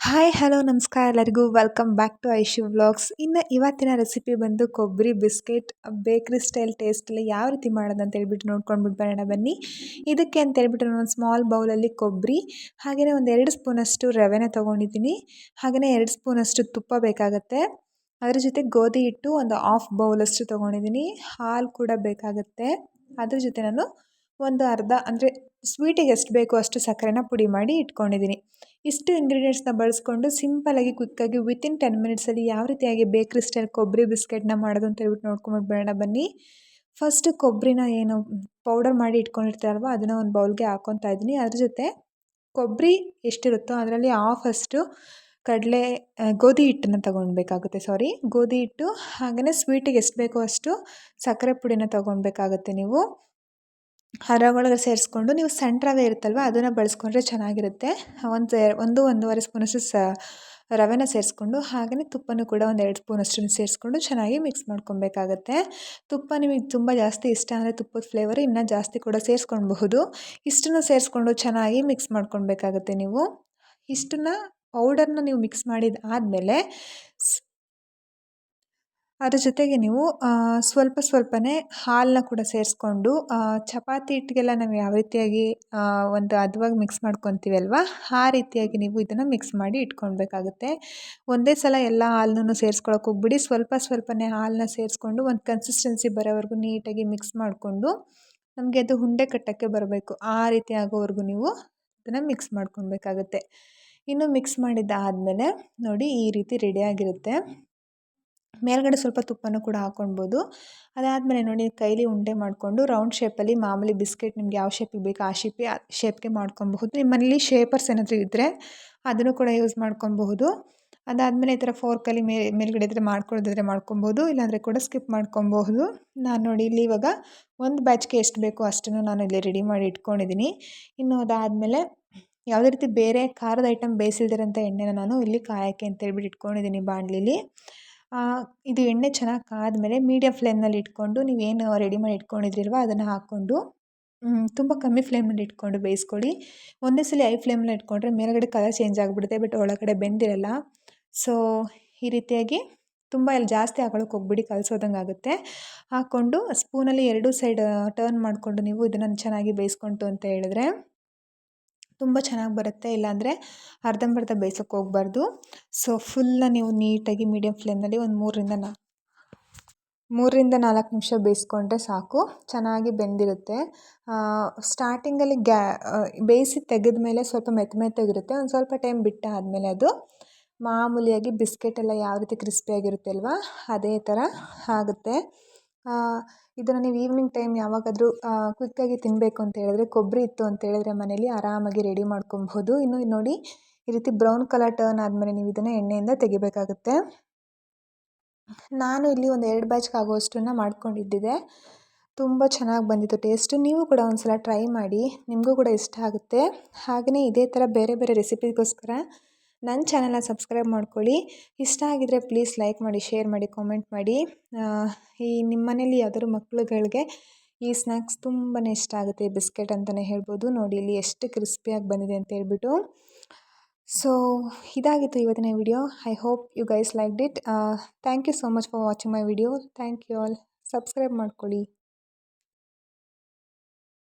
Hi hello ನಮಸ್ಕಾರ ಎಲ್ಲರಿಗೂ welcome back to Aishu vlogs. ಇನ್ನು ಇವತ್ತಿನ ರೆಸಿಪಿ ಬಂದು ಕೊಬ್ಬರಿ ಬಿಸ್ಕೆಟ್ ಬೇಕ್ರಿ ಸ್ಟೈಲ್ ಟೇಸ್ಟಲ್ಲಿ ಯಾವ ರೀತಿ ಮಾಡೋದು ಅಂತ ಹೇಳ್ಬಿಟ್ಟು ನೋಡ್ಕೊಂಡ್ಬಿಟ್ಟು ಬರೋಣ ಬನ್ನಿ. ಇದಕ್ಕೆ ಅಂತ ಹೇಳ್ಬಿಟ್ಟು ನಾನು ಒಂದು ಸ್ಮಾಲ್ ಬೌಲಲ್ಲಿ ಕೊಬ್ಬರಿ ಹಾಗೆಯೇ ಒಂದು 2 ಸ್ಪೂನಷ್ಟು ರವೆನ ತೊಗೊಂಡಿದ್ದೀನಿ. ಹಾಗೆಯೇ 2 ಸ್ಪೂನಷ್ಟು ತುಪ್ಪ ಬೇಕಾಗುತ್ತೆ. ಅದ್ರ ಜೊತೆ ಗೋಧಿ ಹಿಟ್ಟು ಒಂದು ಹಾಫ್ ಬೌಲಷ್ಟು ತೊಗೊಂಡಿದ್ದೀನಿ. ಹಾಲು ಕೂಡ ಬೇಕಾಗುತ್ತೆ. ಅದ್ರ ಜೊತೆ ನಾನು ಒಂದು ಅರ್ಧ ಅಂದರೆ ಸ್ವೀಟಿಗೆ ಎಷ್ಟು ಬೇಕೋ ಅಷ್ಟು ಸಕ್ಕರೆನ ಪುಡಿ ಮಾಡಿ ಇಟ್ಕೊಂಡಿದ್ದೀನಿ. ಇಷ್ಟು ಇಂಗ್ರೀಡಿಯೆಂಟ್ಸ್ನ ಬಳಸ್ಕೊಂಡು ಸಿಂಪಲಾಗಿ ಕ್ವಿಕ್ಕಾಗಿ ವಿತಿನ್ 10 ಮಿನಿಟ್ಸಲ್ಲಿ ಯಾವ ರೀತಿಯಾಗಿ ಬೇಕ್ರಿ ಸ್ಟೈಲ್ ಕೊಬ್ಬರಿ ಬಿಸ್ಕೆಟ್ನ ಮಾಡೋದು ಅಂತ ಹೇಳ್ಬಿಟ್ಟು ನೋಡ್ಕೊಂಬಿಟ್ಟು ಬರೋಣ ಬನ್ನಿ. ಫಸ್ಟು ಕೊಬ್ಬರಿನ ಏನು ಪೌಡರ್ ಮಾಡಿ ಇಟ್ಕೊಂಡಿರ್ತಾರಲ್ವ ಅದನ್ನು ಒಂದು ಬೌಲ್ಗೆ ಹಾಕ್ಕೊತಾ ಇದ್ದೀನಿ. ಅದ್ರ ಜೊತೆ ಕೊಬ್ಬರಿ ಎಷ್ಟಿರುತ್ತೋ ಅದರಲ್ಲಿ ಹಾಫಷ್ಟು ಗೋಧಿ ಹಿಟ್ಟನ್ನು ತೊಗೊಳ್ಬೇಕಾಗುತ್ತೆ. ಗೋಧಿ ಹಿಟ್ಟು ಹಾಗೆಯೇ ಸ್ವೀಟಿಗೆ ಎಷ್ಟು ಬೇಕೋ ಅಷ್ಟು ಸಕ್ಕರೆ ಪುಡಿನ ತೊಗೊಳ್ಬೇಕಾಗುತ್ತೆ. ನೀವು ರವೆ ಸೇರಿಸ್ಕೊಂಡು ನೀವು ಸಣ್ಣ ರವೆ ಇರುತ್ತಲ್ವ ಅದನ್ನು ಬಳಸ್ಕೊಂಡ್ರೆ ಚೆನ್ನಾಗಿರುತ್ತೆ. ಒಂದೂವರೆ ಸ್ಪೂನಷ್ಟು ರವೆನ ಸೇರಿಸ್ಕೊಂಡು ಹಾಗೆಯೇ ತುಪ್ಪನೂ ಕೂಡ ಒಂದು 2 ಸ್ಪೂನಷ್ಟು ಸೇರಿಸ್ಕೊಂಡು ಚೆನ್ನಾಗಿ ಮಿಕ್ಸ್ ಮಾಡ್ಕೊಬೇಕಾಗತ್ತೆ. ತುಪ್ಪ ನಿಮಗೆ ತುಂಬ ಜಾಸ್ತಿ ಇಷ್ಟ ಅಂದರೆ ತುಪ್ಪದ ಫ್ಲೇವರ್ ಇನ್ನೂ ಜಾಸ್ತಿ ಕೂಡ ಸೇರಿಸ್ಕೊಳ್ಬಹುದು. ಇಷ್ಟನ್ನು ಸೇರಿಸ್ಕೊಂಡು ಚೆನ್ನಾಗಿ ಮಿಕ್ಸ್ ಮಾಡ್ಕೊಳ್ಬೇಕಾಗತ್ತೆ. ನೀವು ಇಷ್ಟನ್ನು ಪೌಡರ್ನ ನೀವು ಮಿಕ್ಸ್ ಮಾಡಿದ ಆದಮೇಲೆ ಅದ್ರ ಜೊತೆಗೆ ನೀವು ಸ್ವಲ್ಪನೇ ಹಾಲನ್ನ ಕೂಡ ಸೇರಿಸ್ಕೊಂಡು ಚಪಾತಿ ಹಿಟ್ಟಿಗೆಲ್ಲ ನಾವು ಯಾವ ರೀತಿಯಾಗಿ ಒಂದು ಹದವಾಗಿ ಮಿಕ್ಸ್ ಮಾಡ್ಕೊತೀವಿ ಅಲ್ವಾ ಆ ರೀತಿಯಾಗಿ ನೀವು ಇದನ್ನು ಮಿಕ್ಸ್ ಮಾಡಿ ಇಟ್ಕೊಳ್ಬೇಕಾಗುತ್ತೆ. ಒಂದೇ ಸಲ ಎಲ್ಲ ಹಾಲನ್ನು ಸೇರಿಸ್ಕೊಳಕ್ಕೆ ಹೋಗ್ಬಿಡಿ. ಸ್ವಲ್ಪನೇ ಹಾಲನ್ನ ಸೇರಿಸ್ಕೊಂಡು ಒಂದು ಕನ್ಸಿಸ್ಟೆನ್ಸಿ ಬರೋವರೆಗೂ ನೀಟಾಗಿ ಮಿಕ್ಸ್ ಮಾಡಿಕೊಂಡು ನಮಗೆ ಅದು ಉಂಡೆ ಕಟ್ಟೋಕ್ಕೆ ಬರಬೇಕು. ಆ ರೀತಿ ಆಗೋವರೆಗೂ ನೀವು ಅದನ್ನು ಮಿಕ್ಸ್ ಮಾಡ್ಕೊಳ್ಬೇಕಾಗತ್ತೆ. ಇನ್ನು ಮಿಕ್ಸ್ ಮಾಡಿದ್ದಾದಮೇಲೆ ನೋಡಿ ಈ ರೀತಿ ರೆಡಿಯಾಗಿರುತ್ತೆ. ಮೇಲ್ಗಡೆ ಸ್ವಲ್ಪ ತುಪ್ಪನೂ ಕೂಡ ಹಾಕ್ಕೊಳ್ಬೋದು. ಅದಾದಮೇಲೆ ನೋಡಿ ಕೈಲಿ ಉಂಡೆ ಮಾಡಿಕೊಂಡು ರೌಂಡ್ ಶೇಪಲ್ಲಿ ಮಾಮೂಲಿ ಬಿಸ್ಕೆಟ್ ನಿಮ್ಗೆ ಯಾವ ಶೇಪಿಗೆ ಬೇಕೋ ಆ ಶೇಪ್ಗೆ ಮಾಡ್ಕೊಬಹುದು. ನಿಮ್ಮ ಮನೇಲಿ ಶೇಪರ್ಸ್ ಏನಾದರೂ ಇದ್ದರೆ ಅದನ್ನು ಕೂಡ ಯೂಸ್ ಮಾಡ್ಕೊಬಹುದು. ಅದಾದಮೇಲೆ ಈ ಥರ ಫೋರ್ಕಲ್ಲಿ ಮೇಲ್ಗಡೆ ಇದ್ದರೆ ಮಾಡ್ಕೊಳ್ಳೋದಿದ್ರೆ ಮಾಡ್ಕೊಬೋದು, ಇಲ್ಲಾಂದರೆ ಕೂಡ ಸ್ಕಿಪ್ ಮಾಡ್ಕೊಬಹುದು. ನಾನು ನೋಡಿ ಇಲ್ಲಿ ಇವಾಗ ಒಂದು ಬ್ಯಾಚ್ಗೆ ಎಷ್ಟು ಬೇಕೋ ಅಷ್ಟನ್ನು ನಾನು ಇಲ್ಲಿ ರೆಡಿ ಮಾಡಿ ಇಟ್ಕೊಂಡಿದ್ದೀನಿ. ಇನ್ನು ಅದಾದಮೇಲೆ ಯಾವುದೇ ರೀತಿ ಬೇರೆ ಖಾರದ ಐಟಮ್ ಬೇಯಿಸಿಲ್ದಿರೋಂಥ ಎಣ್ಣೆನ ನಾನು ಇಲ್ಲಿ ಕಾಯೋಕ್ಕೆ ಅಂತ ಹೇಳ್ಬಿಟ್ಟು ಇಟ್ಕೊಂಡಿದ್ದೀನಿ ಬಾಣಲಿಲಿ. ಇದು ಎಣ್ಣೆ ಚೆನ್ನಾಗಿ ಕಾದ್ಮೇಲೆ ಮೀಡಿಯಮ್ ಫ್ಲೇಮ್ನಲ್ಲಿ ಇಟ್ಕೊಂಡು ನೀವೇನು ರೆಡಿ ಮಾಡಿ ಇಟ್ಕೊಂಡಿದ್ದೀರಲ್ವ ಅದನ್ನು ಹಾಕ್ಕೊಂಡು ತುಂಬ ಕಮ್ಮಿ ಫ್ಲೇಮಲ್ಲಿ ಇಟ್ಕೊಂಡು ಬೇಯಿಸ್ಕೊಳ್ಳಿ. ಒಂದೇ ಸಲ ಹೈ ಫ್ಲೇಮಲ್ಲಿ ಇಟ್ಕೊಂಡ್ರೆ ಮೇಲ್ಗಡೆ ಕಲರ್ ಚೇಂಜ್ ಆಗಿಬಿಡುತ್ತೆ, ಬಟ್ ಒಳಗಡೆ ಬೆಂದಿರಲ್ಲ. ಸೊ ಈ ರೀತಿಯಾಗಿ ತುಂಬ ಜಾಸ್ತಿ ಹಾಕೊಳ್ಳೋಕೆ ಹೋಗ್ಬಿಡಿ, ಕಲಸೋದಂಗೆ ಆಗುತ್ತೆ. ಹಾಕ್ಕೊಂಡು ಸ್ಪೂನಲ್ಲಿ 2 ಸೈಡ್ ಟರ್ನ್ ಮಾಡಿಕೊಂಡು ನೀವು ಇದನ್ನು ಚೆನ್ನಾಗಿ ಬೇಯಿಸ್ಕೊಂತು ಅಂತ ಹೇಳಿದ್ರೆ ತುಂಬ ಚೆನ್ನಾಗಿ ಬರುತ್ತೆ. ಇಲ್ಲಾಂದರೆ ಅರ್ಧಂಬರ್ಧ ಬೇಯಿಸೋಕೆ ಹೋಗಬಾರ್ದು. ಸೊ ಫುಲ್ಲ ನೀವು ನೀಟಾಗಿ ಮೀಡಿಯಮ್ ಫ್ಲೇಮ್ನಲ್ಲಿ ಒಂದು 3ರಿಂದ 4 ನಿಮಿಷ ಬೇಯಿಸ್ಕೊಂಡ್ರೆ ಸಾಕು, ಚೆನ್ನಾಗಿ ಬೆಂದಿರುತ್ತೆ. ಸ್ಟಾರ್ಟಿಂಗಲ್ಲಿ ಬೇಯಿಸಿ ತೆಗೆದ ಮೇಲೆ ಸ್ವಲ್ಪ ಮೆತ್ತಗಿರುತ್ತೆ. ಒಂದು ಸ್ವಲ್ಪ ಟೈಮ್ ಬಿಟ್ಟಾದಮೇಲೆ ಅದು ಮಾಮೂಲಿಯಾಗಿ ಬಿಸ್ಕೆಟೆಲ್ಲ ಯಾವ ರೀತಿ ಕ್ರಿಸ್ಪಿಯಾಗಿರುತ್ತೆ ಅಲ್ವಾ ಅದೇ ಥರ ಆಗುತ್ತೆ. ಇದನ್ನು ನೀವು ಈವ್ನಿಂಗ್ ಟೈಮ್ ಯಾವಾಗಾದರೂ ಕ್ವಿಕ್ಕಾಗಿ ತಿನ್ನಬೇಕು ಅಂತ ಹೇಳಿದ್ರೆ ಕೊಬ್ಬರಿ ಇತ್ತು ಅಂತ ಹೇಳಿದ್ರೆ ಮನೇಲಿ ಆರಾಮಾಗಿ ರೆಡಿ ಮಾಡ್ಕೊಬಹುದು. ಇನ್ನು ನೋಡಿ ಈ ರೀತಿ ಬ್ರೌನ್ ಕಲರ್ ಟರ್ನ್ ಆದಮೇಲೆ ನೀವು ಇದನ್ನು ಎಣ್ಣೆಯಿಂದ ತೆಗಿಬೇಕಾಗುತ್ತೆ. ನಾನು ಇಲ್ಲಿ ಒಂದು 2 ಬ್ಯಾಚ್ಗೆ ಆಗೋಷ್ಟನ್ನು ಮಾಡ್ಕೊಂಡಿದ್ದಿದೆ. ತುಂಬ ಚೆನ್ನಾಗಿ ಬಂದಿತ್ತು ಟೇಸ್ಟು. ನೀವು ಕೂಡ ಒಂದು ಸಲ ಟ್ರೈ ಮಾಡಿ, ನಿಮಗೂ ಕೂಡ ಇಷ್ಟ ಆಗುತ್ತೆ. ಹಾಗೆಯೇ ಇದೇ ಥರ ಬೇರೆ ರೆಸಿಪಿಗೋಸ್ಕರ ನನ್ನ ಚಾನಲ್ನ ಸಬ್ಸ್ಕ್ರೈಬ್ ಮಾಡ್ಕೊಳ್ಳಿ. ಇಷ್ಟ ಆಗಿದರೆ ಪ್ಲೀಸ್ ಲೈಕ್ ಮಾಡಿ, ಶೇರ್ ಮಾಡಿ, ಕಾಮೆಂಟ್ ಮಾಡಿ. ನಿಮ್ಮ ಮನೇಲಿ ಯಾವ್ದಾದ್ರು ಮಕ್ಳುಗಳಿಗೆ ಈ ಸ್ನ್ಯಾಕ್ಸ್ ತುಂಬಾ ಇಷ್ಟ ಆಗುತ್ತೆ, ಬಿಸ್ಕೆಟ್ ಅಂತಲೇ ಹೇಳ್ಬೋದು. ನೋಡಿ ಇಲ್ಲಿ ಎಷ್ಟು ಕ್ರಿಸ್ಪಿಯಾಗಿ ಬಂದಿದೆ ಅಂತ ಹೇಳ್ಬಿಟ್ಟು. ಸೊ ಇದಾಗಿತ್ತು ಇವತ್ತಿನ video. I hope you guys liked it. Thank you so much for watching my video. Thank you all. Subscribe ಮಾಡ್ಕೊಳ್ಳಿ.